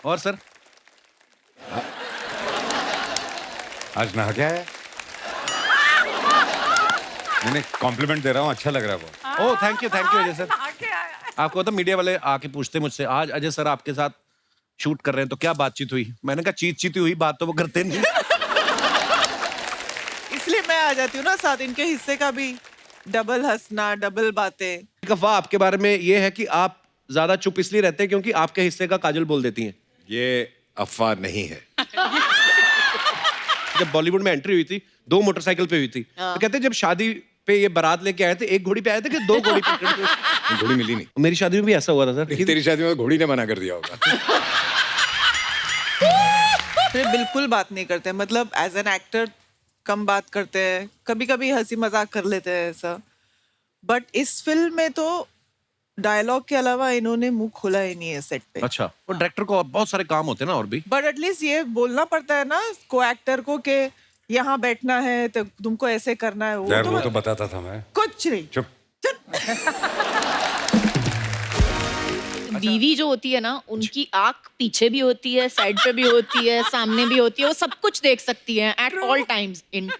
और सर आज नहा क्या है? मैंने कॉम्प्लीमेंट दे रहा हूँ, अच्छा लग रहा है वो। Oh thank you Ajay sir. आपको तो मीडिया वाले आके पूछते मुझसे, आज अजय सर आपके साथ शूट कर रहे हैं तो क्या बातचीत हुई? मैंने कहा चीती हुई बात तो वो करते नहीं। इसलिए मैं आ जाती हूँ ना साथ, इनके हिस्से का भी डबल हंसना, डबल बातें। एक अफवाह आपके बारे में ये है कि आप ज्यादा चुप इसलिए रहते हैं क्योंकि आपके हिस्से का काजल बोल देती हैं। ये अफवाह नहीं है। जब बॉलीवुड में एंट्री हुई थी 2 मोटरसाइकिल पे हुई थी, तो कहते हैं जब शादी पे ये बारात लेके आए थे 1 घोड़ी पे आए थे कि 2 घोड़ी पे? घोड़ी मिली नहीं। मेरी शादी में भी ऐसा हुआ था सर। तेरी शादी में घोड़ी ने मना कर दिया होगा। फिर बिल्कुल बात नहीं करते, मतलब एज एन एक्टर कम बात करते हैं, कभी कभी हंसी मजाक कर लेते हैं ऐसा, बट इस फिल्म में तो डायलॉग के अलावा इन्होंने मुंह खोला ही नहीं है सेट पे। अच्छा, और डायरेक्टर को बहुत सारे काम होते हैं ना और भी। बट एटलीस्ट ये बोलना पड़ता है ना को एक्टर को कि यहाँ बैठना है तो तुमको ऐसे करना है। यार वो तो बताता था मैं। कुछ नहीं। चुप। बीवी जो होती है ना, उनकी आंख पीछे भी होती है, साइड पे भी होती है, सामने भी होती है, वो सब कुछ देख सकती है at all times in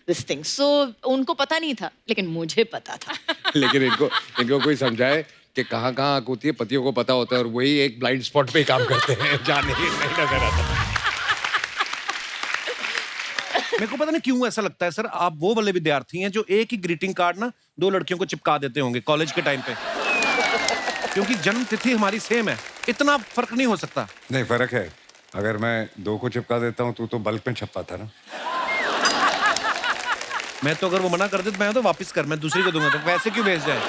this thing. So उनको पता नहीं था, लेकिन मुझे पता था। लेकिन इनको कोई समझाए कि कहाँ कहाँ आंख होती है, पतियों को पता होता है, और वही एक ब्लाइंड स्पॉट पे ही काम करते हैं, जाने ही नहीं नजर आता। मेरे को पता नहीं क्यों ऐसा लगता है सर, आप वो वाले विद्यार्थी हैं जो एक ही ग्रीटिंग कार्ड ना 2 लड़कियों को चिपका देते होंगे कॉलेज के टाइम पे। क्योंकि जन्म तिथि हमारी सेम है, इतना फर्क नहीं हो सकता। नहीं, फर्क है। अगर मैं 2 को चिपका देता हूँ तो बल्क में छपता था ना। मैं तो अगर वो मना कर दे तो मैं तो वापस कर, मैं दूसरी को दूंगा, तो पैसे क्यों भेज जाए?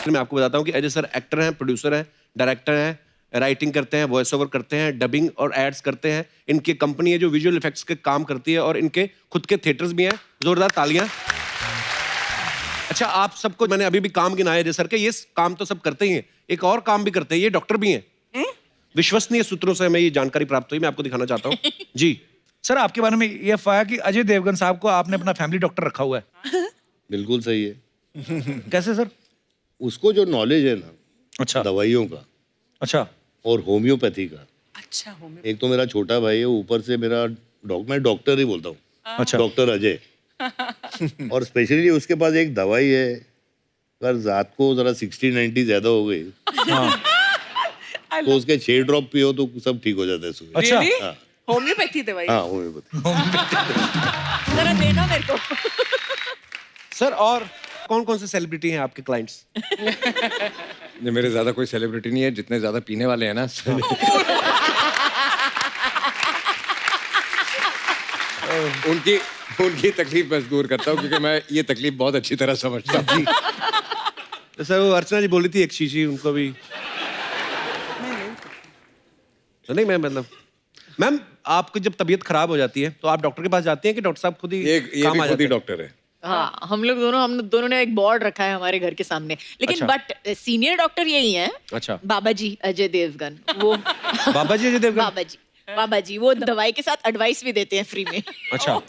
मैं आपको बताता हूँ कि अजय सर एक्टर हैं, प्रोड्यूसर हैं, डायरेक्टर हैं, राइटिंग करते हैं, वॉइस ओवर करते हैं, डबिंग और एड्स करते हैं। इनकी कंपनी है जो विजुअल इफेक्ट्स के काम करती है, और इनके खुद के थिएटर्स भी हैं। जोरदार तालियां। अच्छा, आप सबको मैंने अभी भी काम गिनाया अजय सर के, ये काम तो सब करते ही हैं, एक और काम भी करते हैं, ये डॉक्टर भी हैं। विश्वसनीय सूत्रों से हमें ये जानकारी प्राप्त हुई, मैं आपको दिखाना चाहता हूँ। जी सर, आपके बारे में ये अफवाह है कि अजय देवगन साहब को आपने अपना फैमिली डॉक्टर रखा हुआ है। बिल्कुल सही है। कैसे सर? उसको जो नॉलेज है ना, अच्छा दवाइयों का अच्छा और होम्योपैथी का। अच्छा, एक तो मेरा छोटा भाई है, ऊपर से मेरा मैं डॉक्टर ही बोलता हूँ। अच्छा डॉक्टर अजय। और स्पेशली उसके पास एक दवाई है, अगर रात को जरा 60-90 ज्यादा हो गई तो उसके 6 ड्रॉप पियो तो सब ठीक हो जाता है सुबह। अच्छा हाँ होम्योपैथी दवाई। हाँ, होम्योपैथी। जरा देना मेरे को। सर, और कौन कौन से सेलिब्रिटी हैं आपके क्लाइंट्स? ये मेरे ज्यादा कोई सेलिब्रिटी नहीं है, जितने ज्यादा पीने वाले हैं ना। उनकी तकलीफ मैं दूर करता हूँ, क्योंकि मैं ये तकलीफ बहुत अच्छी तरह समझता हूँ। तो सर, वो अर्चना जी बोली थी एक शीशी, उनको भी तो नहीं। मैं मतलब मैम, आपकी जब तबीयत खराब हो जाती है तो आप डॉक्टर के पास जाती हैं कि डॉक्टर साहब खुद ही ये काम भी आ खुद जाते ही हैं? डॉक्टर है। हाँ, हम दोनों ने एक बोर्ड रखा है हमारे घर के सामने, लेकिन अच्छा। बट सीनियर डॉक्टर यही हैं। अच्छा। बाबा जी अजय देवगन, वो बाबा जी अजय देवगन। बाबा जी वो दवाई के साथ एडवाइस भी देते हैं फ्री में। अच्छा,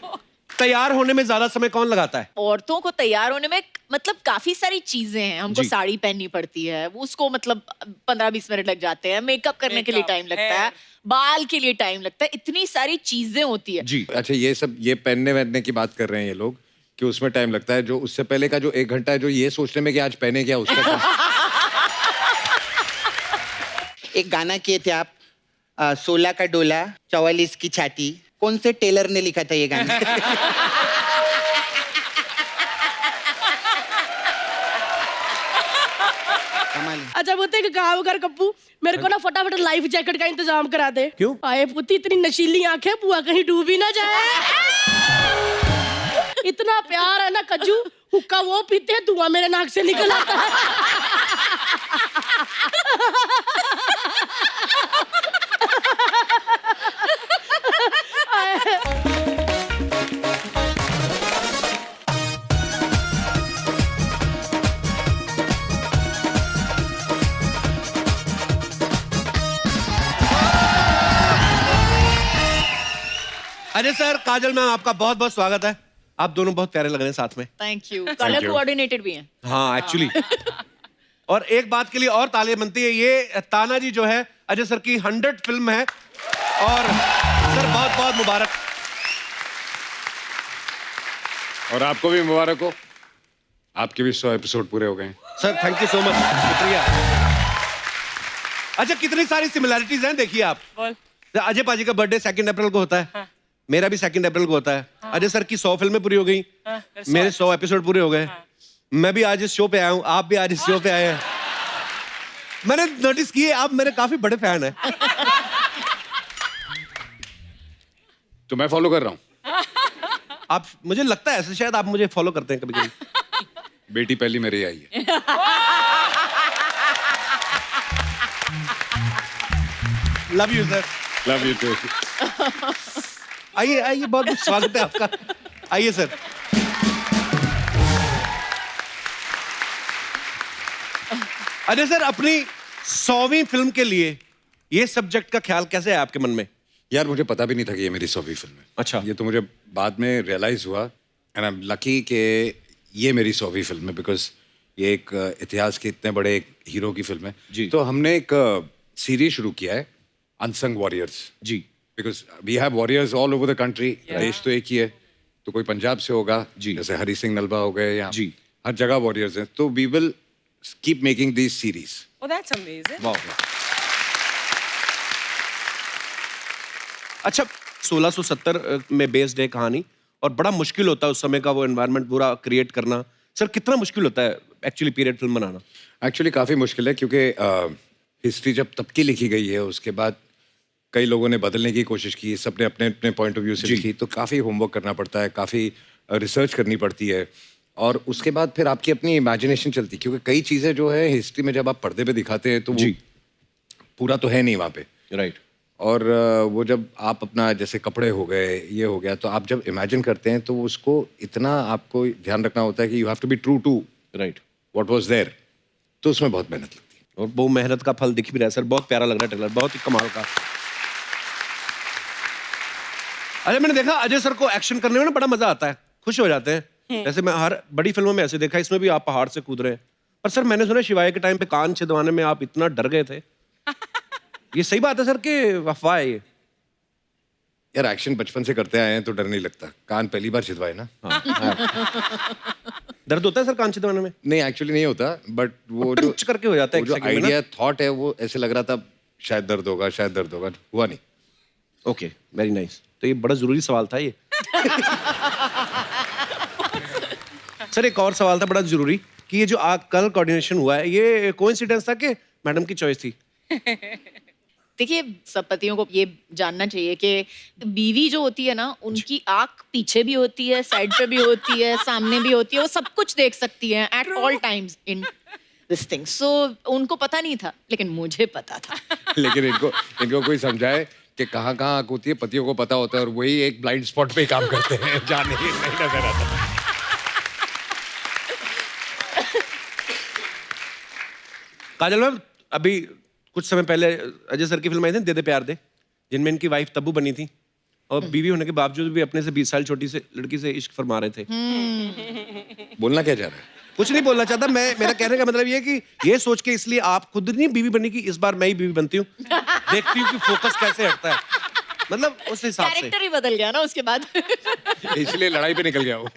तैयार होने में ज्यादा समय कौन लगाता है? औरतों को तैयार होने में मतलब काफी सारी चीजें हैं। हमको जी। साड़ी पहननी पड़ती है, उसको मतलब 15-20 मिनट लग जाते हैं, मेकअप करने के लिए टाइम लगता है, बाल के लिए टाइम लगता है, इतनी सारी चीजें होती है। जी। अच्छा, ये पहनने वहनने की बात कर रहे हैं ये लोग कि उसमें टाइम लगता है, जो उससे पहले का जो 1 घंटा है जो ये सोचने में कि आज पहने क्या, उसका क्या? एक गाना किए थे आप, 16 का डोला 44 की छाती, कौन से टेलर ने लिखा था ये गाना? कमाल है। अच्छा बोलते हैं कि गाँव घर कप्पू, मेरे को ना फटाफट लाइफ जैकेट का इंतजाम करा दे। क्यों? आए पुती, इतनी नशीली आंखें, बुआ कहीं डूबी ना जाए। इतना प्यार है ना कज्जू, हुक्का वो पीते हैं, धुआं मेरे नाक से निकल आता है। अजय सर, काजल मैम, आपका बहुत बहुत स्वागत है। आप दोनों बहुत प्यारे लग रहे हैं साथ में। Thank you. कलर कोऑर्डिनेटेड भी हैं। हाँ, एक्चुअली। और एक बात के लिए और तालियां बनती है, ये तानाजी जो है अजय सर की 100 फिल्म है और सर बहुत बहुत मुबारक। और आपको भी मुबारक हो, आपके भी 100 एपिसोड पूरे हो गए। Sir thank you so much, शुक्रिया। अच्छा कितनी सारी सिमिलैरिटीज हैं, देखिए आप। अजय पाजी का बर्थडे 2 अप्रैल को होता है, मेरा भी 2 अप्रैल को होता है। अजय सर की 100 फिल्में पूरी हो गई, मेरे 100 एपिसोड पूरे हो गए। मैं भी आज इस शो पे आया हूँ, आप भी आज इस शो पे आए हैं। मैंने नोटिस किए आप मेरे काफी बड़े फैन हैं। तो मैं फॉलो कर रहा हूँ। आप, मुझे लगता है ऐसे शायद आप मुझे फॉलो करते हैं कभी कभी। बेटी पहली मेरी आई है। Love you sir. Love you too. आइए आइए, बहुत बहुत स्वागत है आपका, आइए सर। अजय सर अपनी 100वीं फिल्म के लिए ये सब्जेक्ट का ख्याल कैसे है आपके मन में? यार मुझे पता भी नहीं था कि ये मेरी 100वीं फिल्म है। अच्छा। ये तो मुझे बाद में रियलाइज हुआ एंड आई एम लकी कि ये मेरी 100वीं फिल्म है, बिकॉज ये एक इतिहास के इतने बड़े एक हीरो की फिल्म है जी। तो हमने एक सीरीज शुरू किया है, अनसंग वॉरियर्स। जी। Because we have warriors all over the country. देश तो एक ही है, तो कोई पंजाब से होगा जी। जैसे हरी सिंह नलवा हो गए, या जी। हर जगह वॉरियर्स हैं। तो we will keep making this series. Oh, that's amazing. वाह। अच्छा 1670 में बेस्ड है कहानी और बड़ा मुश्किल होता है उस समय का वो एनवायरनमेंट पूरा क्रिएट करना। सर कितना मुश्किल होता है एक्चुअली पीरियड फिल्म बनाना? एक्चुअली काफ़ी मुश्किल है, क्योंकि हिस्ट्री जब तब की लिखी गई है, उसके बाद कई लोगों ने बदलने की कोशिश की, सबने अपने अपने पॉइंट ऑफ व्यू से लिखी, तो काफ़ी होमवर्क करना पड़ता है, काफ़ी रिसर्च करनी पड़ती है, और उसके बाद फिर आपकी अपनी इमेजिनेशन चलती है, क्योंकि कई चीज़ें जो है हिस्ट्री में जब आप पर्दे पे दिखाते हैं तो वो पूरा तो है नहीं वहाँ पे। राइट। और वो जब आप अपना जैसे कपड़े हो गए, ये हो गया, तो आप जब इमेजिन करते हैं तो उसको इतना आपको ध्यान रखना होता है कि you have to be true to right what was there, तो उसमें बहुत मेहनत लगती है। और वो मेहनत का फल दिख भी रहा है सर, बहुत प्यारा लग रहा है ट्रेलर, बहुत ही कमाल का। अरे मैंने देखा अजय सर को एक्शन करने में ना बड़ा मजा आता है, खुश हो जाते हैं। जैसे मैं हर बड़ी फिल्मों में ऐसे देखा, इसमें भी आप पहाड़ से कूद रहे हैं। पर सर मैंने सुना शिवाय के टाइम पे कान छिदवाने में आप इतना डर गए थे, ये सही बात है सर कि अफवाह है ये? यार एक्शन बचपन से करते आए हैं तो डर नहीं लगता, कान पहली बार छिदवाए ना। दर्द होता है सर कान छिदवाने में? नहीं एक्चुअली नहीं होता, बट वो जो टच करके हो जाता है वो जो एक second में ना। आइडिया थॉट है वो ऐसे लग रहा था शायद दर्द होगा, शायद दर्द होगा, हुआ नहीं। Okay very nice. तो ये बड़ा जरूरी सवाल था ये। सर एक और सवाल था बड़ा जरूरी कि ये जो कल कोऑर्डिनेशन हुआ है, ये कोइंसिडेंस था कि मैडम की चॉइस थी? देखिए सब पतियों को ये जानना चाहिए कि बीवी जो होती है ना, उनकी आंख पीछे भी होती है, साइड पे भी होती है, सामने भी होती है, वो सब कुछ देख सकती है at all times in this thing. So उनको पता नहीं था, लेकिन मुझे पता था। लेकिन इनको कोई समझाए कि कहाँ कहाँ आंख होती है, पतियों को पता होता है, और वही एक ब्लाइंड स्पॉट पे काम करते हैं, जहाँ नहीं नजर आता। काजल मैम अभी कुछ समय पहले अजय सर की फिल्म आई थी दे दे प्यार दे, जिनमें इनकी वाइफ तब्बू बनी थी और बीवी होने के बावजूद भी अपने से 20 साल छोटी से लड़की से इश्क फरमा रहे थे। बोलना क्या चाह रहा है? कुछ नहीं बोलना चाहता मैं, मेरा कहने का मतलब ये है कि ये सोच के इसलिए आप खुद नहीं बीवी बनी की, इस बार मैं ही बीवी बनती हूँ, देखती हूँ कि फोकस कैसे हटता है, मतलब उस हिसाब से। कैरेक्टर ही बदल गया ना उसके बाद। इसलिए लड़ाई पे निकल गया वो।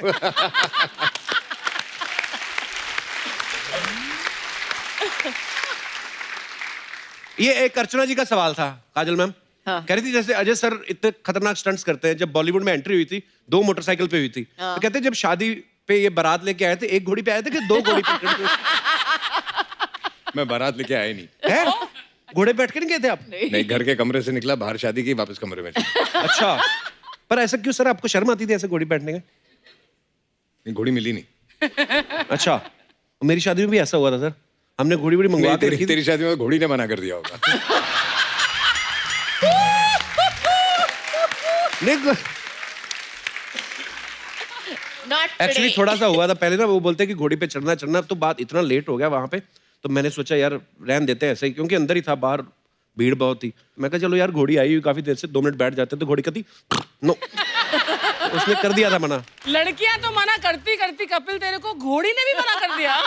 ये एक अर्चना जी का सवाल था काजल मैम। हाँ। कह रही थी जैसे अजय सर इतने खतरनाक स्टंट्स करते हैं, जब बॉलीवुड में एंट्री हुई थी 2 मोटरसाइकिल पे हुई थी, तो कहते हैं जब शादी पे ये बारात लेके आए थे 1 घोड़ी पे आए थे कि 2 घोड़ी पे? मैं बारात लेके आया नहीं है? घोड़े पे बैठ के नहीं गए थे आप? नहीं, घर के कमरे से निकला, बाहर शादी की, वापस कमरे में चला। अच्छा, पर ऐसा क्यों सर, आपको शर्म आती थी ऐसे घोड़ी बैठने का? घोड़ी मिली नहीं। अच्छा, मेरी शादी में भी ऐसा हुआ था सर, हमने घोड़ी बड़ी मंगवा के रखी थी। तेरी शादी में घोड़ी ने मना कर दिया होगा। एक्चुअली थोड़ा सा हुआ था पहले ना, वो बोलते कि घोड़ी पे चढ़ना, तो बात इतना लेट हो गया वहां पे, तो मैंने सोचा यार रहन देते हैं ऐसे ही, क्योंकि अंदर ही था, बाहर भीड़ बहुत थी। मैं कहा चलो यार घोड़ी आई हुई काफी देर से, 2 मिनट बैठ जाते, तो घोड़ी कहती नो, उसने कर दिया था मना। लड़कियां तो मना करती करती कपिल तेरे को घोड़ी ने भी मना कर दिया।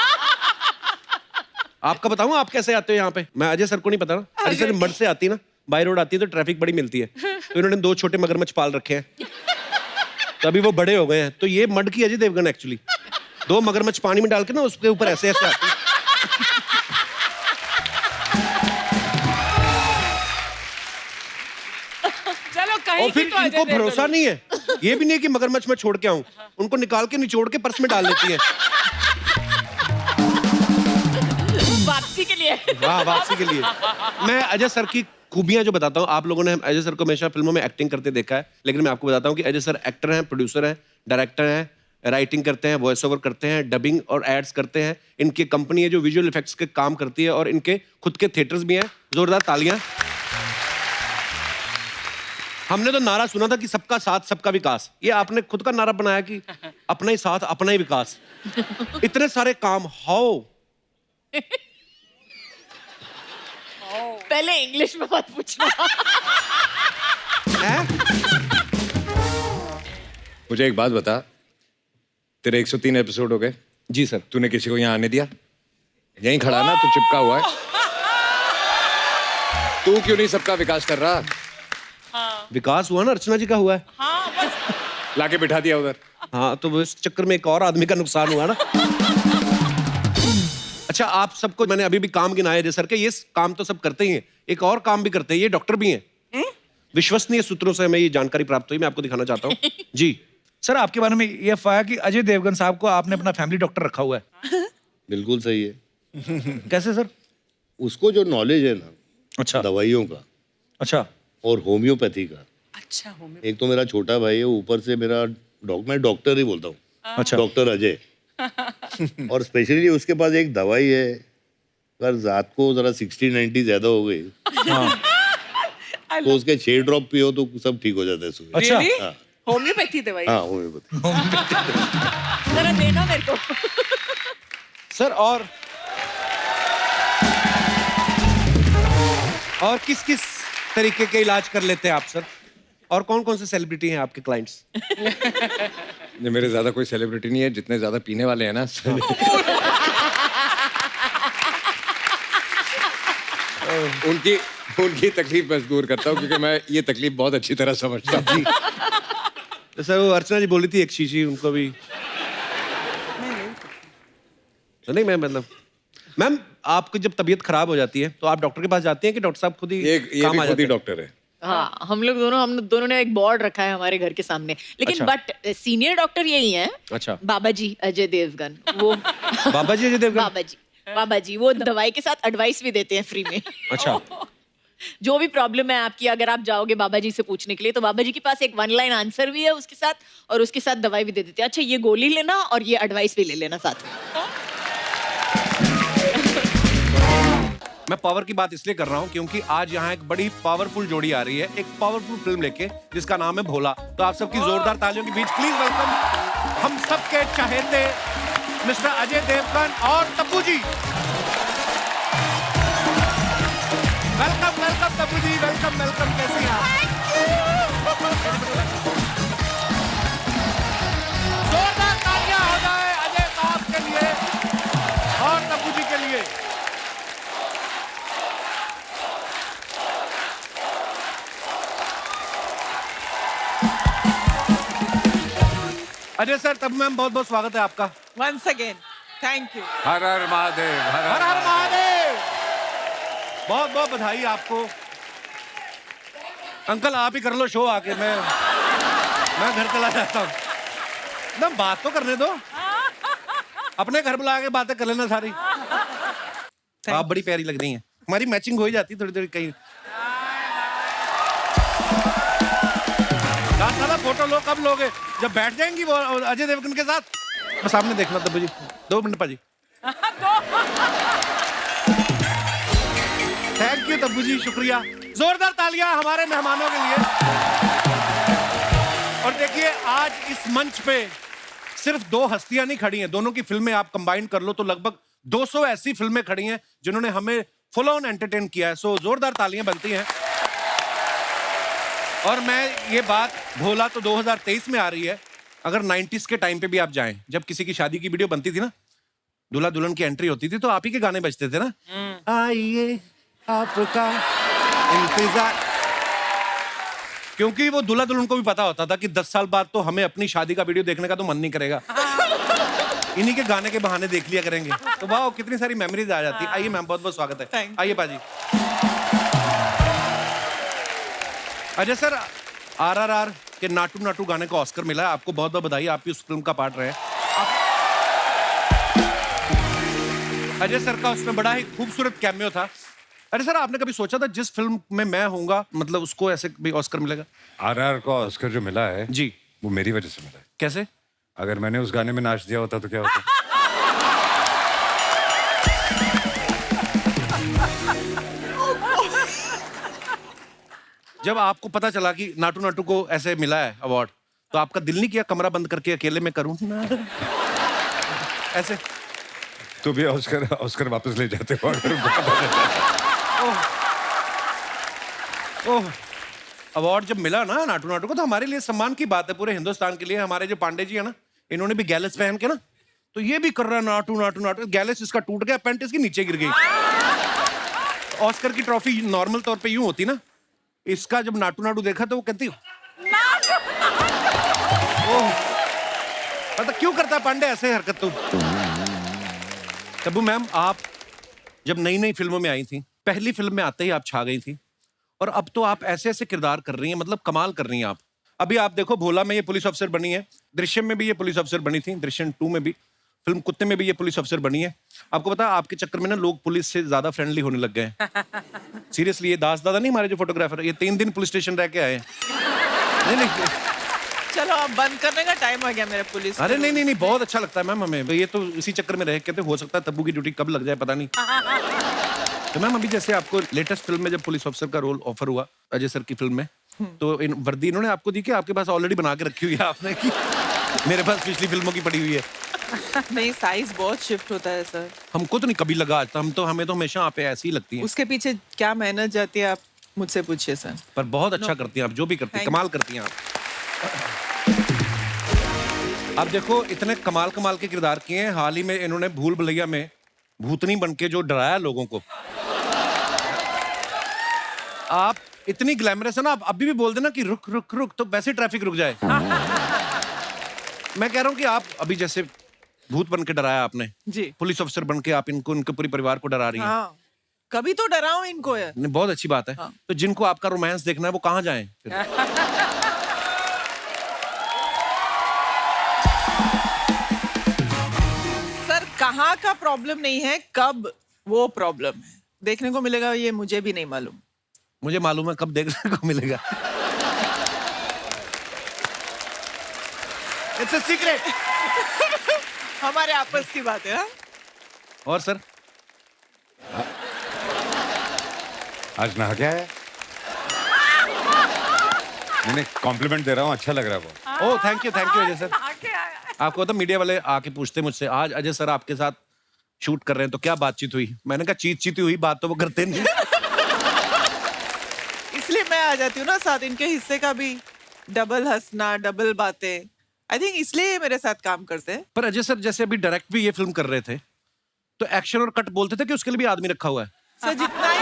आपका बताऊं आप कैसे आते हो यहाँ पे? मैं अजय सर को नहीं पता ना। अजय सर मड से आती है ना, बाई रोड आती है तो ट्रैफिक बड़ी मिलती है, तो इन्होंने 2 छोटे मगरमच्छ पाल रखे हैं, तो अभी वो बड़े हो गए हैं, तो ये मड की अजय देवगन एक्चुअली 2 मगरमच्छ पानी में डाल के ना उसके ऊपर ऐसे ऐसे आती है। चलो कहीं और फिर की तो अजय इनको देवगन भरोसा हो। नहीं है, ये भी नहीं है कि मगरमच्छ मैं छोड़ के आऊं, उनको निकाल के निचोड़ के पर्स में डाल लेती है। वापसी के लिए। हाँ, वापसी के लिए। मैं अजय सर की खूबियां जो बताता हूँ, आप लोगों ने अजय सर को हमेशा फिल्मों में एक्टिंग करते देखा है, लेकिन मैं आपको बताता हूँ कि अजय सर एक्टर हैं, प्रोड्यूसर हैं, डायरेक्टर हैं, राइटिंग करते हैं, वॉइस ओवर करते हैं, डबिंग और एड्स करते हैं। इनकी कंपनी है जो विजुअल इफेक्ट्स के काम करती है और इनके खुद के थिएटर्स भी हैं। जोरदार तालियां। हमने तो नारा सुना था कि सबका साथ सबका विकास, ये आपने खुद का नारा बनाया कि अपना ही साथ अपना ही विकास। इतने सारे काम, हाउ? पहले इंग्लिश में मत पूछना। मुझे एक बात बता, तेरे 103 एपिसोड हो गए। जी सर। तूने किसी को यहाँ आने दिया? यहीं खड़ा ना, तू चिपका हुआ है। तू क्यों नहीं सबका विकास कर रहा? विकास हुआ ना, अर्चना जी का हुआ है। हाँ बस लाके बिठा दिया उधर। हाँ, तो वो इस चक्कर में एक और आदमी का नुकसान हुआ ना। अच्छा, आप सबको मैंने अभी भी काम गिनाए अजय सर के, ये काम तो सब करते ही हैं, एक और काम भी करते हैं, ये डॉक्टर भी हैं। विश्वसनीय सूत्रों से हमें ये जानकारी प्राप्त हुई, मैं आपको दिखाना चाहता हूँ। जी सर, आपके बारे में ये अफवाह है कि अजय देवगन साहब को आपने अपना फैमिली डॉक्टर रखा हुआ है। बिल्कुल सही है। कैसे सर? उसको जो नॉलेज है ना अच्छा दवाइयों का अच्छा। और होम्योपैथी का, अच्छा हो एक तो मेरा छोटा भाई है, ऊपर से मेरा मैं डॉक्टर ही बोलता हूँ, अच्छा। डॉक्टर अजय। और स्पेशली उसके पास एक दवाई है, अगर रात को जरा 60-90 ज्यादा हो गई तो उसके 6 ड्रॉप पियो तो सब ठीक हो जाता है सुबह। अच्छा। हाँ होम्योपैथी दवाई। हाँ होम्योपैथी। जरा देना मेरे को। सर, और किस किस तरीके के इलाज कर लेते हैं आप सर? और कौन कौन से सेलिब्रिटी हैं आपके क्लाइंट्स? मेरे ज्यादा कोई सेलिब्रिटी नहीं है, जितने ज्यादा पीने वाले हैं ना। उनकी उनकी तकलीफ मैं दूर करता हूँ, क्योंकि मैं ये तकलीफ बहुत अच्छी तरह समझता हूँ। तो सर, वो अर्चना जी बोली थी एक शीशी, उनको भी तो नहीं, मैं मतलब मैम, आपकी जब तबीयत खराब हो जाती है तो आप डॉक्टर के पास जाती हैं कि डॉक्टर साहब खुद ही ये काम भी आ खुद जाते ही हैं? डॉक्टर है। हाँ, हम दोनों ने एक बोर्ड रखा है हमारे घर के सामने, लेकिन अच्छा। बट सीनियर डॉक्टर यही हैं। अच्छा। बाबा जी अजय देवगन, वो बाबा जी अजय देवगन? बाबा जी वो दवाई के साथ एडवाइस भी देते हैं फ्री में। अच्छा। जो भी प्रॉब्लम है आपकी, अगर आप जाओगे बाबा जी से पूछने के लिए, तो बाबा जी के पास एक 1 लाइन आंसर भी है उसके साथ, और उसके साथ दवाई भी दे देते हैं। अच्छा, ये गोली लेना और ये एडवाइस भी ले लेना साथ में। मैं पावर की बात इसलिए कर रहा हूँ क्योंकि आज यहाँ एक बड़ी पावरफुल जोड़ी आ रही है, एक पावरफुल फिल्म लेके, जिसका नाम है भोला। तो आप सबकी जोरदार तालियों के बीच प्लीज वेलकम हम सबके चहेते मिस्टर अजय देवगन और तब्बू जी। वेलकम वेलकम तब्बू जी, वेलकम वेलकम। कैसे हैं आप? जोरदार तालियां हो जाए अजय साहब के लिए और तब्बू जी के लिए। अजय सर, तब मैम बहुत बहुत स्वागत है आपका। Once again thank you. Har Har Mahadev, Har Har Mahadev. बहुत बहुत बधाई आपको। अंकल आप ही कर लो शो आके, मैं घर चला जाता हूँ। ना बात तो करने दो, अपने घर बुला के बातें कर लेना सारी। आप बड़ी प्यारी लग रही हैं, हमारी मैचिंग हो ही जाती थोड़ी थोड़ी कहीं। साला फोटो लो, कब लोगे? जब बैठ जाएंगी वो अजय देवगन के साथ। मैं सामने देखना तब्बू जी, 2 मिनट पाजी। थैंक यू तब्बू जी, शुक्रिया। जोरदार तालियां हमारे मेहमानों के लिए। और देखिए, आज इस मंच पे सिर्फ 2 हस्तियां नहीं खड़ी हैं, दोनों की फिल्में आप कंबाइन कर लो तो लगभग 200 ऐसी फिल्में खड़ी हैं जिन्होंने हमें फुल ऑन एंटरटेन किया है। सो जोरदार तालियां बनती हैं। और मैं ये बात, भोला तो 2023 में आ रही है, अगर 90s के टाइम पे भी आप जाएं, जब किसी की शादी की वीडियो बनती थी ना, दूल्हा दुल्हन की एंट्री होती थी तो आप ही के गाने बजते थे ना, आइए आपका इंतजार, क्योंकि वो दूल्हा दुल्हन को भी पता होता था कि 10 साल बाद तो हमें अपनी शादी का वीडियो देखने का तो मन नहीं करेगा, इन्हीं के गाने के बहाने देख लिया करेंगे। तो वाह, कितनी सारी मेमोरीज आ जाती है। आइए मैम, बहुत बहुत स्वागत है। Thank you. आइए बाजी। अजय सर, RRR के नाटू नाटू गाने को ऑस्कर मिला है, आपको बहुत बहुत बधाई, आप भी उस फिल्म का पार्ट रहे हैं। अजय सर का उसमें बड़ा ही खूबसूरत कैमियो था। अरे सर, आपने कभी सोचा था जिस फिल्म में मैं होऊंगा, मतलब उसको ऐसे भी ऑस्कर मिलेगा? RRR को ऑस्कर जो मिला है जी, वो मेरी वजह से मिला है। कैसे? अगर मैंने उस गाने में नाच दिया होता तो क्या होता? जब आपको पता चला कि नाटू नाटू को ऐसे मिला है अवार्ड, तो आपका दिल नहीं किया कमरा बंद करके अकेले में करूं ना ऐसे? तो भी ऑस्कर वापस ले जाते हो अगर उनको पता चला। ओह, अवार्ड जब मिला ना नाटू नाटू को, तो हमारे लिए सम्मान की बात है, पूरे हिंदुस्तान के लिए। हमारे जो पांडे जी है ना, इन्होंने भी गैलेस पहन के ना, तो ये भी कर रहा है नाटू नाटू नाटू। गैलेस इसका टूट गया, पैंट इसकी नीचे गिर गई। ऑस्कर की ट्रॉफी नॉर्मल तौर पे यूं होती ना, इसका जब नाटू नाटू देखा तो वो कहती ओह, पता क्यों करता पांडे ऐसे हरकत? तो तब्बू मैम, आप जब नई नई फिल्मों में आई थी, पहली फिल्म में आते ही आप छा गई थी, और अब तो आप ऐसे ऐसे किरदार कर रही हैं, मतलब कमाल कर रही हैं आप। अभी आप देखो, भोला में ये पुलिस अफसर बनी है, दृश्यम में भी ये पुलिस अफसर बनी थी, दृश्यम 2 में भी, फिल्म कुत्ते में भी ये पुलिस अफसर बनी है। आपको पता है, आपके चक्कर में ना लोग पुलिस से ज्यादा फ्रेंडली होने लग गए हैं। सीरियसली, ये दास दादा नहीं हमारे जो फोटोग्राफर, ये 3 दिन पुलिस स्टेशन रह के आए हैं। नहीं नहीं, चलो अब बंद करने का टाइम हो गया मेरे पुलिस। अरे नहीं नहीं नहीं, बहुत अच्छा लगता है मैम हमें, ये तो इसी चक्कर में रह कहते, हो सकता है तब्बू की ड्यूटी कब लग जाए पता नहीं। तो मैम, अभी जैसे आपको लेटेस्ट फिल्म में जब पुलिस अफसर का रोल ऑफर हुआ अजय सर की फिल्म में, तो इन वर्दी इन्होंने आपको दी कि आपके पास ऑलरेडी बना के रखी हुई है आपने, कि मेरे पास पिछली फिल्मों की पड़ी हुई है? नहीं, साइज बहुत शिफ्ट होता है सर। हमको तो नहीं कभी लगा आज तक, हमें तो हमेशा आप पे ऐसी ही लगती है। उसके पीछे क्या मेहनत जाती है, आप मुझसे पूछिए सर। पर बहुत अच्छा करती हैं आप, जो भी करती हैं, Thank कमाल करती हैं आप। अब देखो, इतने कमाल कमाल के किरदार किए हैं। हाल ही में इन्होंने भूल भुलैया में भूतनी बनके जो डराया लोगों को, आप इतनी ग्लैमरस है ना, आप अभी भी बोल देना कि रुक रुक रुक, तो वैसे ट्रैफिक रुक जाए। मैं कह रहा हूँ कि आप अभी जैसे भूत बन के डराया आपने, जी, पुलिस अफसर बन के आप इनको, इनके पूरे परिवार को डरा रही हैं। हाँ, कभी तो डराओ इनको यार। नहीं, बहुत अच्छी बात है। हाँ। तो जिनको आपका रोमांस देखना है वो कहाँ जाएं फिर? सर, कहाँ का प्रॉब्लम नहीं है, कब वो प्रॉब्लम है, देखने को मिलेगा ये मुझे भी नहीं मालूम। मुझे मालूम है कब देखने को मिलेगा। It's a secret. हमारे आपस की बात है। हाँ? और सर, आज नहा क्या है? मैंने कॉम्प्लीमेंट दे रहा हूँ, अच्छा लग रहा है वो। Oh thank you Ajay sir. आपको तो मीडिया वाले आके पूछते मुझसे, आज अजय सर आपके साथ शूट कर रहे हैं तो क्या बातचीत हुई? मैंने कहा चीत हुई, बात तो वो करते नहीं। इसलिए मैं आ जाती हूँ ना साथ, इनके हिस्से का भी डबल हंसना, डबल बातें। आई थिंक इसलिए ये मेरे साथ काम करते हैं। पर अजय सर जैसे अभी डायरेक्ट भी ये फिल्म कर रहे थे, तो एक्शन और कट बोलते थे कि उसके लिए भी आदमी रखा हुआ है? सर, जितना ही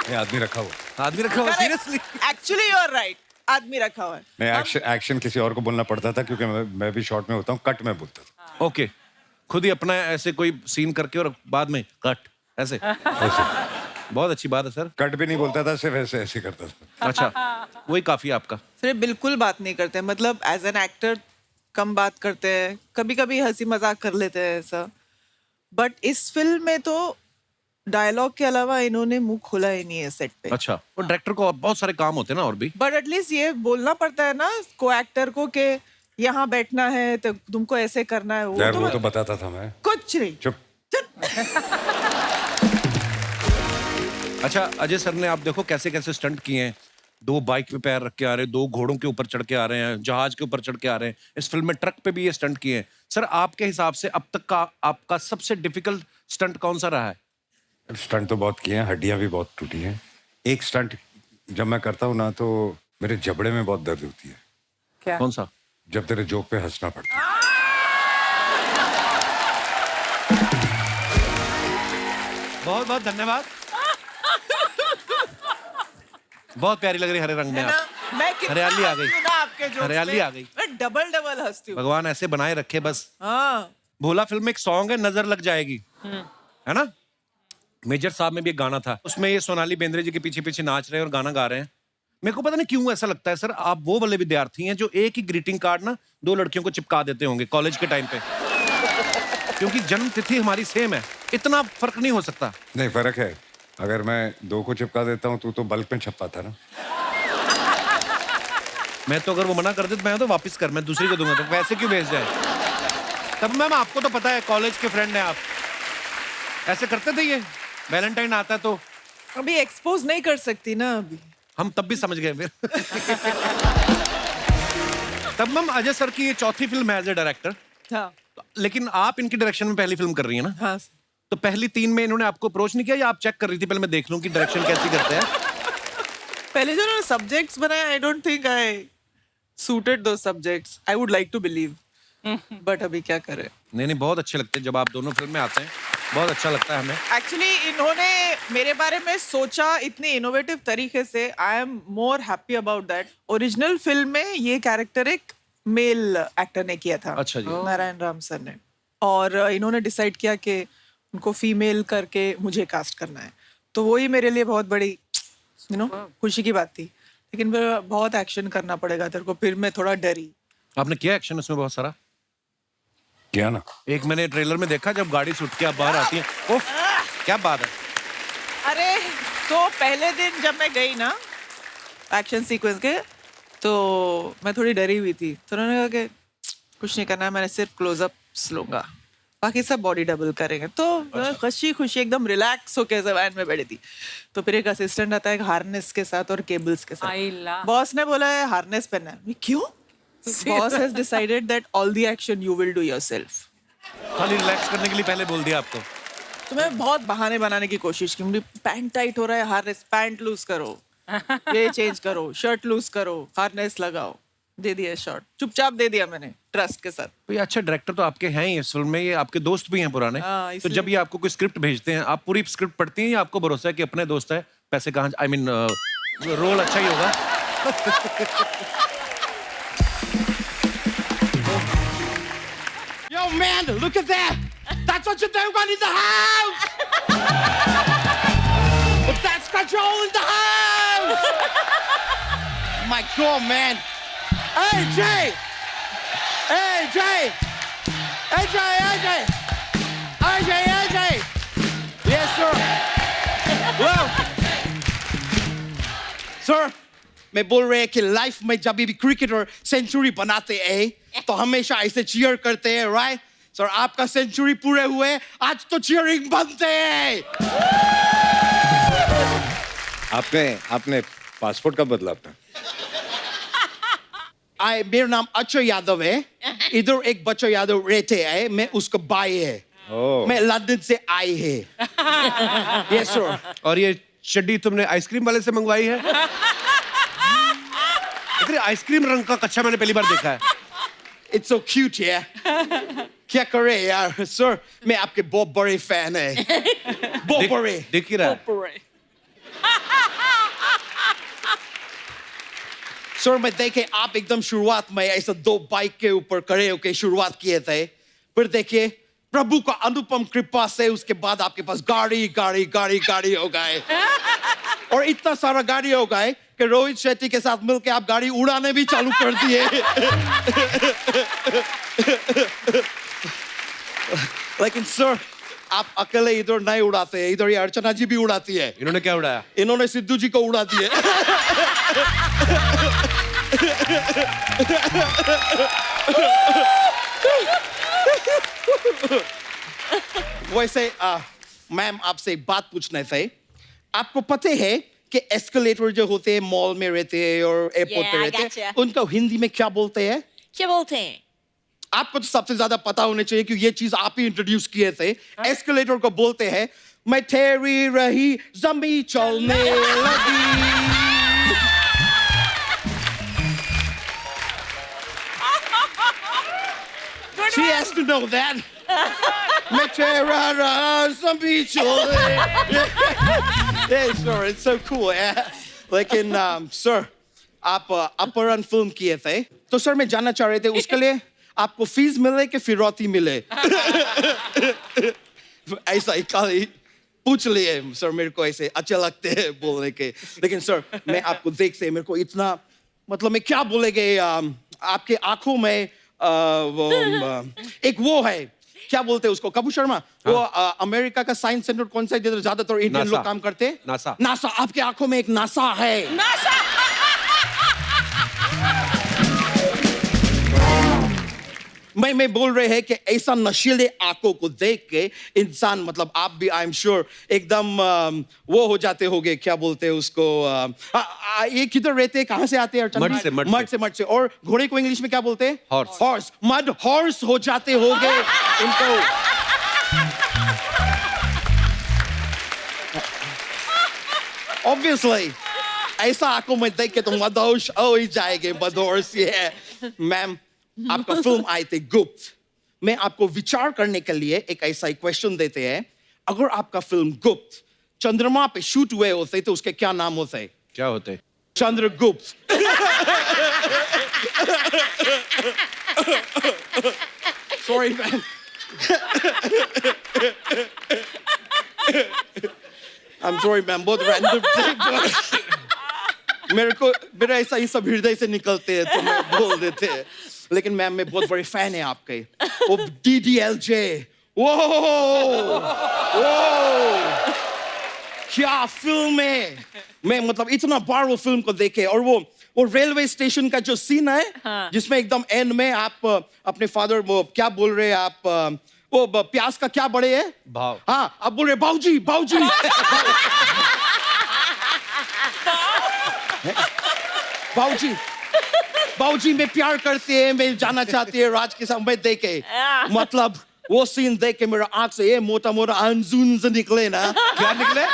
ये आदमी रखा हुआ। आदमी रखा हुआ, seriously? Actually you are right, आदमी रखा हुआ है। नहीं, एक्शन किसी और को बोलना पड़ता था, क्योंकि मैं भी शॉर्ट में होता हूँ, कट में बोलता था। ओके, खुद ही अपना ऐसे कोई सीन करके और बाद में कट ऐसे? बहुत अच्छी बात है सर। कट भी नहीं बोलता था, सिर्फ ऐसे ऐसे करता था। अच्छा, वही काफी आपका। फिर बिल्कुल बात नहीं करते, मतलब एज एन एक्टर कम बात करते हैं, कभी कभी हंसी मजाक कर लेते हैं ऐसा, बट इस फिल्म में तो डायलॉग के अलावा इन्होंने मुंह खोला ही नहीं है सेट पे। अच्छा, और डायरेक्टर को बहुत सारे काम होते हैं ना और भी। बट एटलीस्ट ये बोलना पड़ता है ना को एक्टर को कि यहाँ बैठना है तो तुमको ऐसे करना है। यार वो तो बताता था मैं। कुछ नहीं। चुप। अच्छा अजय सर ने आप देखो कैसे कैसे स्टंट किए हैं, 2 बाइक पे पैर रख के आ रहे हैं, 2 घोड़ों के ऊपर चढ़ के आ रहे हैं, जहाज के ऊपर चढ़ के आ रहे हैं, इस फिल्म में ट्रक पे भी ये स्टंट किए हैं। सर आपके हिसाब से अब तक का आपका सबसे डिफिकल्ट स्टंट कौन सा रहा है? स्टंट तो बहुत किए हैं, हड्डियां भी बहुत टूटी हैं। एक स्टंट जब मैं करता हूँ ना, तो मेरे जबड़े में बहुत दर्द होती है। क्या? कौन सा? जब तेरे जोक पे हंसना पड़ता है। बहुत बहुत धन्यवाद। बहुत प्यारी लग रही हरे रंग में है ना? आप। मैं कितना हरियाली आ गई। हंसती हूँ ना आपके जोक्स हरियाली में। आ गई। मैं डबल डबल हंसती हूँ। भगवान ऐसे बनाए रखे बस। हाँ भोला फिल्म में एक सॉन्ग है नजर लग जाएगी, है ना? मेजर साहब में भी एक गाना था, उसमें ये सोनाली बेंद्रे जी के पीछे पीछे नाच रहे हैं और गाना गा रहे हैं। मेरे को पता नहीं क्यों ऐसा लगता है सर, आप वो वाले विद्यार्थी हैं जो एक ही ग्रीटिंग कार्ड ना 2 लड़कियों को चिपका देते होंगे कॉलेज के टाइम पे। क्योंकि जन्म तिथि हमारी सेम है, इतना फर्क नहीं हो सकता। नहीं, फर्क है। अगर मैं 2 को चिपका देता हूँ तो बल्क में छपता ना। मैं तो अगर वो मना कर दे तो मैं तो वापस कर, मैं दूसरी को दूंगा, तो वैसे क्यों भेज जाए? तब मैम आपको तो पता है, कॉलेज के फ्रेंड हैं आप, ऐसे करते थे ये। वैलेंटाइन आता है तो अभी एक्सपोज नहीं कर सकती ना अभी। हम तब भी समझ गए फिर। तब मैम अजय सर की ये 4थी फिल्म है एज ए डायरेक्टर, हाँ लेकिन आप इनकी डायरेक्शन में पहली फिल्म कर रही है ना? हाँ तो पहली 3 में इन्होंने आपको अप्रोच नहीं किया या आप चेक कर रही थी पहले मैं देख लूं कि डायरेक्शन कैसी करते हैं? पहले जो उन्होंने सब्जेक्ट्स बनाए, I don't think I suited to subjects. I would like to believe, but अभी क्या करें। नहीं बहुत अच्छे लगते हैं जब आप दोनों फिल्म में आते हैं, बहुत अच्छा लगता है हमें। एक्चुअली इन्होंने मेरे बारे में सोचा इतने इनोवेटिव तरीके से, I am more happy about that. Original film में ये कैरेक्टर एक मेल एक्टर ने किया था, अच्छा जी। नारायण राम सर ने, और इन्होंने डिसाइड किया कि उनको फीमेल करके मुझे कास्ट करना है। तो वही मेरे लिए बहुत बड़ी खुशी की बात थी। लेकिन फिर बहुत एक्शन करना पड़ेगा तेरे को, फिर मैं थोड़ा डरी। आपने किया एक्शन उसमें बहुत सारा? क्या ना, एक मैंने ट्रेलर में देखा जब गाड़ी छूट के आप बाहर आती हैं, ओफ क्या बात है। अरे तो पहले दिन जब मैं गई ना एक्शन सीक्वेंस के, तो मैं थोड़ी डरी हुई थी। तो उन्होंने कहा कि कुछ नहीं करना है, मैंने सिर्फ क्लोजअप्स लूंगा, बाकी सब बॉडी डबल करेंगे। तो खुशी खुशी एकदम रिलैक्स होके जबान में बैठी थी। तो फिर एक असिस्टेंट आता है हार्नेस के साथ और केबल्स के साथ। बॉस ने बोला है हार्नेस पहनना है। क्यों? Boss has decided that all the action you will do yourself. खाली रिलैक्स करने के लिए पहले बोल दिया आपको? तो मैं बहुत बहाने बनाने की कोशिश की। मुझे पैंट टाइट हो रहा है, हार्नेस, पैंट लूज करो, ये चेंज करो, शर्ट लूज करो, हार्नेस लगाओ। दे दिया शॉट, चुपचाप दे दिया मैंने, ट्रस्ट के साथ। तो ये अच्छे डायरेक्टर तो आपके हैं ही इस फिल्म में, ये आपके दोस्त भी हैं पुराने। हाँ, तो इसलिए- जब ये आपको कोई स्क्रिप्ट भेजते हैं, आप पूरी स्क्रिप्ट पढ़ती हैं या आपको भरोसा है कि अपने दोस्त है, पैसे कहाँ, आई मीन रोल अच्छा ही होगा? Yo, man, look at that. That's what you do when in the house. But that's control in the house. My God, man. Hey, Jay. Hey, Jay. Hey, Jay, hey, Jay. Hey, Jay, hey, Jay. Yes, sir. Well, sir, मैं बोल रहे हैं कि life में जब भी cricketer century बनाते हैं तो हमेशा ऐसे चीयर करते हैं, राइट? सर, आपका सेंचुरी पूरे हुए, आज तो चीयरिंग बनते हैं। आपने पासपोर्ट कब बदला अपना? मेरा नाम अक्षय यादव है। इधर एक बच्चा यादव रहते हैं, मैं उसका भाई है। मैं लंदन से आई है। Yes sir. और ये चड्डी तुमने आइसक्रीम वाले से मंगवाई है? इतनी आइसक्रीम रंग का कच्चा मैंने पहली बार देखा है। It's so cute, yeah. क्या करे यार, सर, मैं आपके बहुत बड़े फैन है। बहुत बड़े। दिख ही रहा है। सर, मैं देखे आप एकदम शुरुआत में ऐसा 2 बाइक के ऊपर खड़े होके शुरुआत किए थे, फिर देखिए प्रभु का अनुपम कृपा से उसके बाद आपके पास गाड़ी गाड़ी गाड़ी गाड़ी हो गए, और इतना सारा गाड़ी हो गए कि रोहित शेट्टी के साथ मिलके आप गाड़ी उड़ाने भी चालू कर दिए। लेकिन सर, आप अकेले इधर नहीं उड़ाते, इधर ये अर्चना जी भी उड़ाती है। इन्होंने क्या उड़ाया? इन्होंने सिद्धू जी को उड़ा दिए। वैसे मैम, आपसे एक बात पूछना थे। आपको पता है कि एस्केलेटर जो होते हैं मॉल में रहते हैं और एयरपोर्ट पे रहते हैं, उनको हिंदी में क्या बोलते हैं? क्या बोलते हैं? आपको तो सबसे ज्यादा पता होना चाहिए कि ये चीज आप ही इंट्रोड्यूस किए थे। एस्केलेटर को बोलते हैं मैं ठहरी रही जमी चलने लगी। She has to know that. मैं तेरा राज भी छोड़े. Yeah, sure, it's so cool. Yeah. लेकिन सर आप अपहरण फिल्म किए थे तो सर मैं जानना चाह रहे थे उसके लिए आपको फीस मिले कि फिरौती मिले. ऐसा ही खाली पूछ लिए सर, मेरे को ऐसे अच्छे लगते हैं बोलने के. लेकिन सर मैं आपको देखते मेरे को इतना मतलब मैं क्या बोलेंगे आपके आंखों में एक वो है क्या बोलते हैं उसको, कपूर शर्मा. वो अमेरिका का साइंस सेंटर कौन सा है जिधर ज्यादातर इंडियन लोग काम करते हैं? नासा. नासा. आपके आंखों में एक नासा है. नासा. मैं बोल रहे हैं कि ऐसा नशीले आंखों को देख के इंसान मतलब आप भी आई एम श्योर एकदम वो हो जाते होगे, क्या बोलते हैं उसको, ये किधर रहते हैं, कहाँ से आते हैं? मड से. और घोड़े को इंग्लिश में क्या बोलते हैं? हॉर्स. मड हॉर्स हो जाते होगे इनको. ऑब्वियसली ऐसा आंखों में देख के तो मदहोश हो ही जाएंगे. मदहोश. ये मैम आपका फिल्म आए थे गुप्त. मैं आपको विचार करने के लिए एक ऐसा क्वेश्चन देते हैं. अगर आपका फिल्म गुप्त चंद्रमा पे शूट हुए होते तो उसके क्या नाम होते? क्या होते? Chandragupta. Sorry ma'am. I am sorry ma'am, बहुत रैंडम. मेरा ऐसा ही सब हृदय से निकलते हैं तो मैं बोल देते हैं. लेकिन मैम मैं बहुत बड़े फैन है आपके. वो DDLJ. वो क्या फिल्म है. मैं मतलब इतना बार वो फिल्म को देखे. और वो रेलवे स्टेशन का जो सीन है जिसमें एकदम एंड में आप अपने फादर वो क्या बोल रहे हैं आप, वो प्यास का क्या बड़े है भाव. हाँ आप बोल रहे बाऊजी. बाऊजी में प्यार करते हैं, मैं जाना चाहती है राज के साथ. मैं देखे मतलब वो सीन देख के मेरा आंख से ये मोटा आंजुन्स निकले ना. क्या निकले?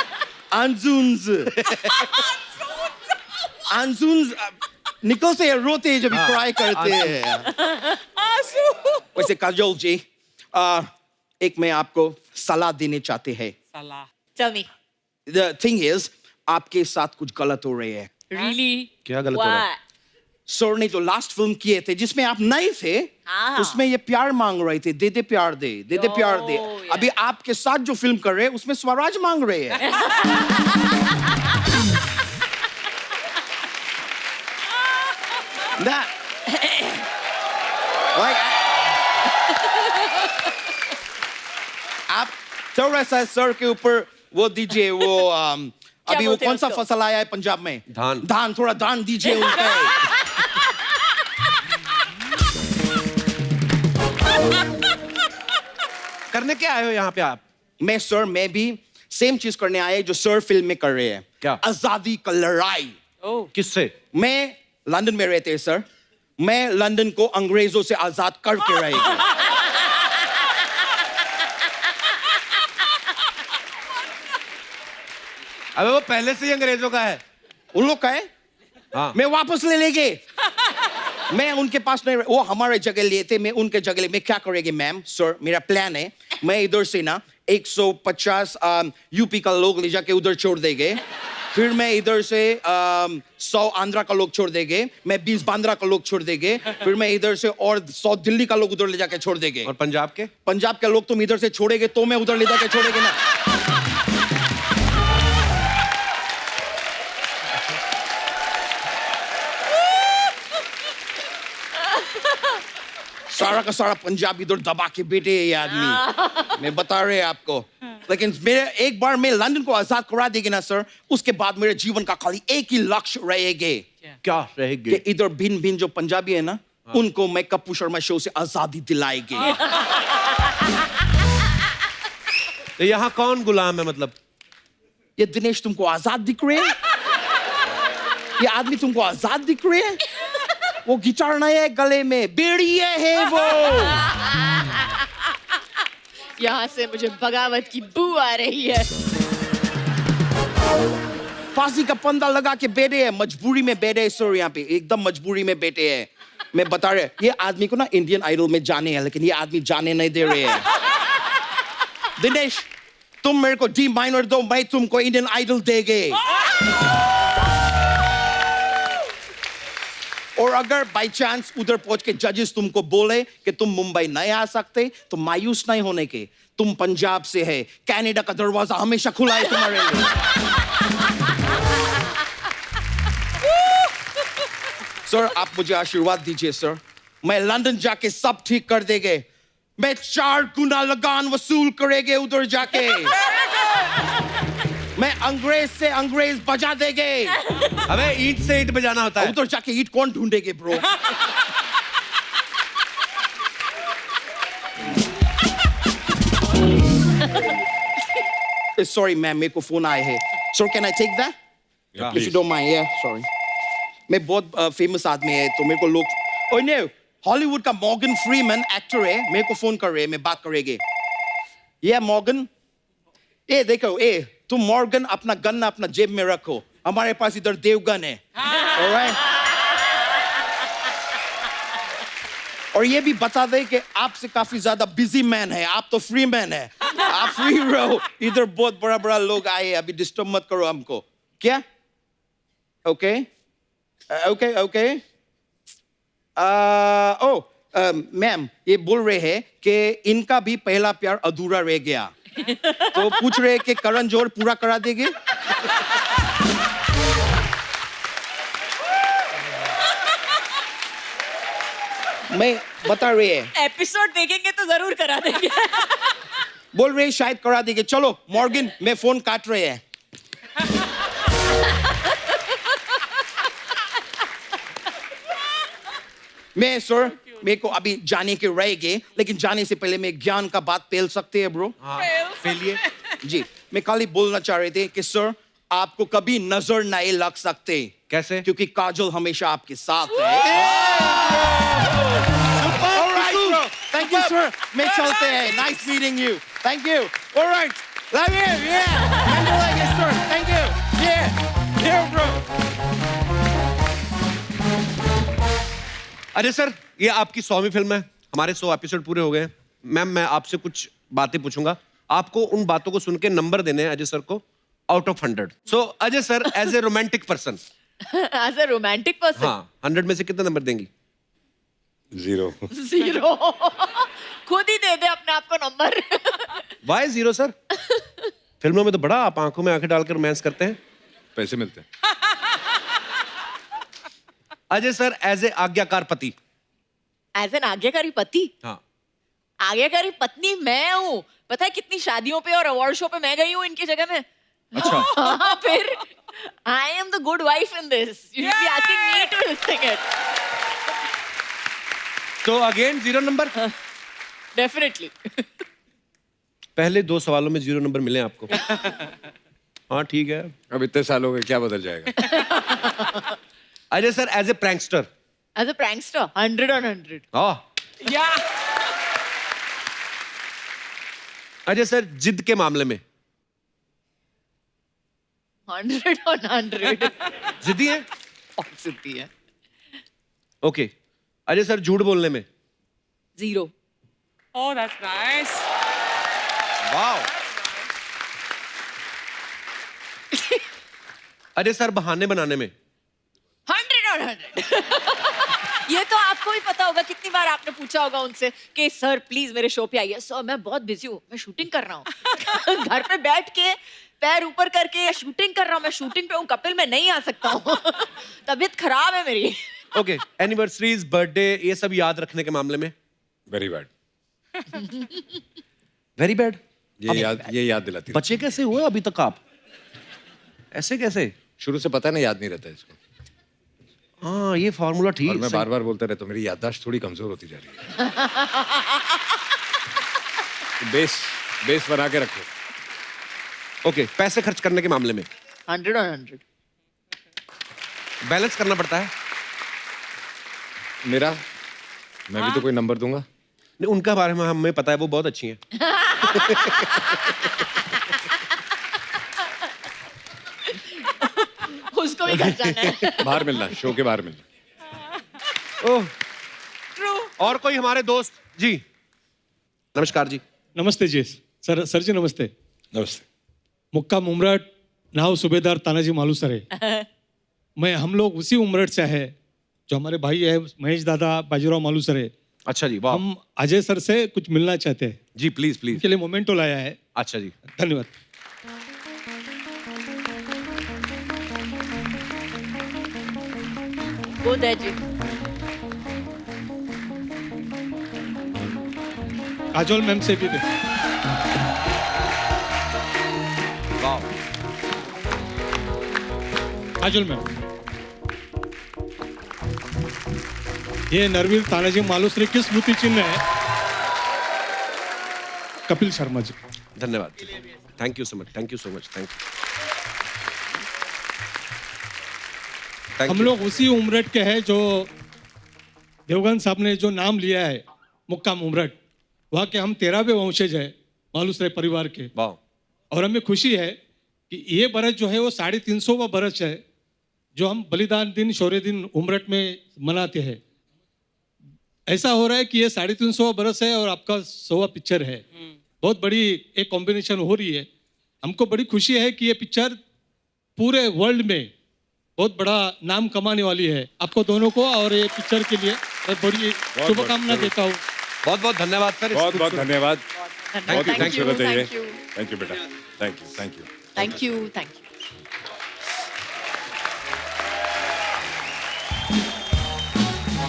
आंजुन्स निकलते हैं, रोते हैं जब क्राई करते हैं. वैसे काजोल जी एक मैं आपको सलाह देने चाहते हैं. सलाह. Tell me. The thing is आपके साथ कुछ गलत हो रही है. Really? क्या गलत हो रहा है? सर ने जो लास्ट फिल्म किए थे जिसमें आप नए थे उसमें ये प्यार मांग रहे थे, दे दे प्यार दे, दे दे प्यार दे. अभी आपके साथ जो फिल्म कर रहे हैं उसमें स्वराज मांग रहे हैं. आप थोड़ा सा सर के ऊपर वो दीजिए वो अभी वो कौन सा फसल आया है पंजाब में? धान. थोड़ा धान दीजिए उनको. करने क्या आए हो यहाँ पे आप? मैं भी सेम चीज करने आए जो सर फिल्म में कर रहे हैं. क्या? आजादी का लड़ाई. किससे? मैं लंदन में रहते हैं सर. मैं लंदन को अंग्रेजों से आजाद करके रहेगा. अबे वो पहले से ही अंग्रेजों का है. उन लोग का है. हाँ. मैं वापस ले लेंगे. मैं उनके पास नहीं, वो हमारे जगह लिए थे, मैं उनके जगह ले. मैं क्या करेंगे मैम सर, मेरा प्लान है मैं इधर से ना 150 यूपी का लोग ले जाके उधर छोड़ देंगे. फिर मैं इधर से 100 आंध्रा का लोग छोड़ देंगे. मैं 20 बांद्रा का लोग छोड़ देंगे. फिर मैं इधर से और 100 दिल्ली का लोग उधर ले जाके छोड़ देंगे. और पंजाब के लोग तुम इधर से छोड़ेंगे तो मैं उधर ले जाके छोड़ेंगे ना. सारा का सारा पंजाब इधर दबा के बैठे है ये आदमी. मैं बता रहे हैं आपको. लेकिन मेरे एक बार मैं लंदन को आजाद करा देंगे ना सर, उसके बाद मेरे जीवन का खाली एक ही लक्ष्य रहेगा. क्या रहेगा? कि इधर भिन्न भिन्न जो पंजाबी है ना उनको मैं कपूर शर्मा शो से आजादी दिलाएगी. तो यहाँ कौन गुलाम है मतलब? ये दिनेश तुमको आजाद दिख रहे हैं? ये आदमी तुमको आजाद दिख रहे हैं? वो गिटार नहीं है गले में, बेड़िए है वो. यहाँ से मुझे बगावत की बू आ रही है. फांसी का फंदा लगा के बैठे हैं, मजबूरी में बैठे हैं सर. यहाँ पे एकदम मजबूरी में बैठे हैं. मैं बता रहे ये आदमी को ना इंडियन आइडल में जाने हैं, लेकिन ये आदमी जाने नहीं दे रहे हैं. दिनेश तुम मेरे को डी माइनर दो, मैं तुमको इंडियन आइडल देंगे। और अगर बाय चांस उधर पहुंच के जजेस तुमको बोले कि तुम मुंबई नहीं आ सकते, तो मायूस नहीं होने के, तुम पंजाब से है, कनाडा का दरवाजा हमेशा खुला है तुम्हारे लिए। सर आप मुझे आशीर्वाद दीजिए सर, मैं लंदन जाके सब ठीक कर देंगे, मैं 4 गुना लगान वसूल करेंगे उधर जाके, मैं अंग्रेज से अंग्रेज बजा देंगे। अबे ईंट से ईंट बजाना होता है। उधर जाके ईंट कौन ढूंढेगे ब्रो? सॉरी मैम, मेरे को फोन आए हैं। Sir can I take that? If you don't mind. या सॉरी, मैं बहुत फेमस आदमी है तो मेरे को लोग, ओए नो, हॉलीवुड का मॉर्गन फ्रीमैन एक्टर है, मेरे को फोन कर रहे हैं, मैं बात करेंगे। ये मॉर्गन, ए देखो, ए तुम मॉर्गन अपना गन अपना जेब में रखो, हमारे पास इधर देवगन है। ऑलराइट? और ये भी बता दे कि आपसे काफी ज्यादा बिजी मैन है, आप तो फ्री मैन है, आप फ्री रहो। इधर बहुत बड़ा बड़ा लोग आए, अभी डिस्टर्ब मत करो हमको। क्या? Okay okay okay. Oh ma'am, ये बोल रहे हैं कि इनका भी पहला प्यार अधूरा रह गया, तो पूछ रहे हैं कि करण जौहर पूरा करा देंगे? मैं बता रही है, एपिसोड देखेंगे तो जरूर करा देंगे। बोल रहे हैं शायद करा देंगे। चलो मॉर्गन, मैं फोन काट रहे हैं। मैं सर, मेरे को अभी जाने के रहेंगे, लेकिन जाने से पहले मैं ज्ञान का बात पेल सकते हैं ब्रो? फेलिए। जी, मैं खाली बोलना चाह रहे थे कि सर आपको कभी नजर नहीं लग सकते। कैसे? क्योंकि काजल हमेशा आपके साथ है। Alright, bro. Thank you, sir. मैं चलते हैं। Nice meeting you. Thank you. Alright. Love you. Yeah. Mandela, yes, sir. Thank you. Yeah. Yeah, bro. Ajay sir, ये आपकी 100वीं फिल्म है, हमारे 100 एपिसोड पूरे हो गए। मैम मैं आपसे कुछ बातें पूछूंगा, आपको उन बातों को सुन के नंबर देने हैं अजय सर को out of 100। So Ajay sir, as a romantic person, as a romantic person, हाँ, 100 में से कितना नंबर देंगी? 0। 0। खुद ही दे दे अपने आप को नंबर। Y 0 sir? फिल्मों में तो बड़ा आप आंखों में आंखें डालकर रोमांस करते हैं। पैसे मिलते हैं। अजय सर, एज ए आज्ञाकार पति। एज एन आज्ञाकारी पति? हाँ। आज्ञाकारी पत्नी मैं हूँ। पता है कितनी शादियों पे और अवार्ड शो पे मैं गई हूँ इनकी जगह में। अच्छा। हाँ, फिर I am the good wife in this. You should be asking me to think it. तो अगेन 0 नंबर? डेफिनेटली। पहले 2 सवालों में 0 नंबर मिले आपको। हाँ ठीक है। अब इतने साल हो गए, क्या बदल जाएगा? Ajay sir, as a prankster. As a prankster 100 on 100। हाँ। या अजय सर, जिद के मामले में 100 on 100। जिद्दी है? बहुत सिद्धि है। ओके। अजय सर, झूठ बोलने में 0। Oh that's nice. Wow. Ajay sir, बहाने बनाने में 100 on 100। ये तो आपको भी पता होगा, कितनी बार आपने पूछा होगा उनसे कि सर प्लीज मेरे शो पे आइए। सर मैं बहुत बिजी हूँ, मैं शूटिंग कर रहा हूँ। घर पे बैठ के पैर ऊपर करके शूटिंग कर रहा हूँ, मैं शूटिंग पे हूँ, कपिल मैं नहीं आ सकता हूँ। तबीयत खराब है मेरी। ओके। एनिवर्सरीज, बर्थडे, ये सब याद रखने के मामले में वेरी बैड। Very bad. ये याद दिलाती है। बचे कैसे हुए अभी तक आप? ऐसे कैसे? शुरू से पता है ना, याद नहीं रहता इसको। हाँ, ये फॉर्मूला ठीक। और मैं बार बार बोलता रहता हूँ, मेरी याददाश्त थोड़ी कमजोर होती जा रही है। तो बेस बना के रखो। ओके। पैसे खर्च करने के मामले में 100 on 100। बैलेंस करना पड़ता है। मेरा, मैं भी तो कोई नंबर दूंगा। नहीं, उनका बारे में हमें पता है, वो बहुत अच्छी हैं। उसको भी घर जाना है। बाहर मिलना, शो के बाहर मिलना। ओह, और कोई हमारे दोस्त जी? नमस्कार जी। नमस्ते जी। सर जी नमस्ते. नमस्ते. मुक्काम उमरठ, नाव सूबेदार तानाजी मालूसरे. हम लोग उसी उमरठ से है जो हमारे भाई है महेश दादा बाजीराव मालूसरे. अच्छा जी, वाह. हम अजय सर से कुछ मिलना चाहते हैं. जी प्लीज प्लीज. उनके लिए मोमेंटो लाया है. अच्छा जी. धन्यवाद. उदय जी. काजोल मैम से भी दे. वाह. काजोल मैम. ये नरवीर तानाजी मालूसरे की स्मृति चिन्ह है. कपिल शर्मा जी. धन्यवाद. Thank you so much. Thank you so much. Thank you. हम लोग उसी उमरठ के हैं जो देवगन साहब ने जो नाम लिया है मुक्काम उमरठ, वहाँ के हम 13वें वंशज है मालूसरे परिवार के. वाह. और हमें खुशी है कि ये बरस जो है वो 350वां बरस है जो हम बलिदान दिन शौर्य दिन उमरठ में मनाते हैं. ऐसा हो रहा है कि ये 350वां बरस है और आपका 100वां पिक्चर है. बहुत बड़ी एक कॉम्बिनेशन हो रही है. हमको बड़ी खुशी है कि ये पिक्चर पूरे वर्ल्ड में बहुत बड़ा नाम कमाने वाली है. आपको दोनों को और ये पिक्चर के लिए मैं बड़ी शुभकामना देता हूँ. बहुत बहुत धन्यवाद सर. बहुत बहुत धन्यवाद. बहुत ही Thank you, खूबसूरत है ये. thank you. थैंक यू बेटा. Thank you. Thank you.